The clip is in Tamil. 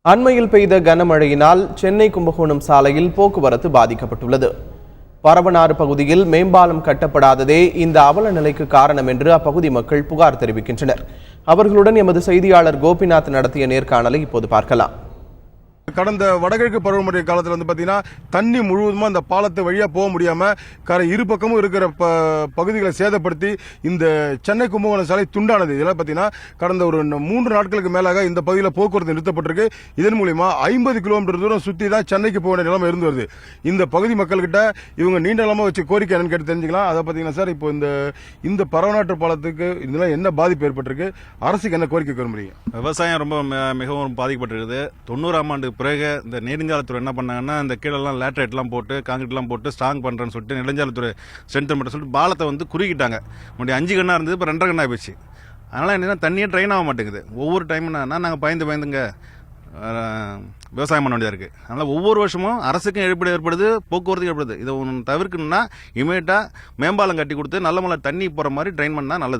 அண்மையில் பெய்த கனமழையினால் சென்னை கும்பகோணம் சாலையில் போக்குவரத்து பாதிக்கப்பட்டுள்ளது. பரவனாறு பகுதியில் மேம்பாலம் கட்டப்படாததே இந்த அவல நிலைக்கு காரணம் என்று அப்பகுதி மக்கள் புகார் தெரிவிக்கின்றனர். அவர்களுடன் எமது செய்தியாளர் கோபிநாத் நடத்திய நேர்காணலை இப்போது பார்க்கலாம். கடந்த வடகிழக்கு பருவமழை காலத்தில் பார்த்தீங்கன்னா தண்ணி முழுவதுமா இந்த பாலத்தை வழியாக போக முடியாமல் கரை இரு பக்கமும் இருக்கிற பகுதிகளை சேதப்படுத்தி இந்த சென்னை கும்பகோணம் சாலை துண்டானது. இதெல்லாம் பார்த்தீங்கன்னா கடந்த ஒரு 3 நாட்களுக்கு மேலாக இந்த பகுதியில் போக்குவரத்து நிறுத்தப்பட்டிருக்கு. இதன் மூலியமா 50 கிலோமீட்டர் தூரம் சுற்றி தான் சென்னைக்கு போக வேண்டிய நிலைமை இருந்து வருது. இந்த பகுதி மக்கள்கிட்ட இவங்க நீண்ட காலமாக வச்சு கோரிக்கை என்னன்னு கேட்டு தெரிஞ்சுக்கலாம். அதை பார்த்தீங்கன்னா சார், இப்போ இந்த பரவநாற்று பாலத்துக்கு இதெல்லாம் என்ன பாதிப்பு ஏற்பட்டிருக்கு, அரசுக்கு என்ன கோரிக்கை வர முடியும்? விவசாயம் ரொம்ப மிகவும் பாதிக்கப்பட்டிருக்குது. 90ஆம் ஆண்டு பிறகு இந்த நெடுஞ்சாலைத்துறை என்ன பண்ணாங்கன்னா, இந்த கீழெல்லாம் லேட்டரைட்லாம் போட்டு காங்கிரீட்லாம் போட்டு ஸ்ட்ராங் பண்ணுறேன்னு சொல்லிட்டு நெடுஞ்சாலைத்துறை ஸ்ட்ரென்த் மட்டும் சொல்லிட்டு பாலத்தை குறிக்கிட்டாங்க. முன்னாடி 5 கண்ணா இருந்தது, இப்போ 2.5 கண்ணா போச்சு. அதனால் என்னன்னா தண்ணியே ட்ரெயின் ஆக மாட்டேங்குது. ஒவ்வொரு டைம் என்னன்னா நாங்கள் பயந்துங்க விவசாயம் பண்ண வேண்டியதாக இருக்குது. அதனால் ஒவ்வொரு வருஷமும் அரசுக்கும் இழப்பீடு ஏற்படுது, போக்குவரத்துக்கு ஏற்படுது. இதை ஒன்று தவிர்க்கணும்னா இமீடியட்டாக மேம்பாலம் கட்டி கொடுத்து நல்ல தண்ணி போகிற மாதிரி ட்ரெயின் பண்ணால் நல்லது.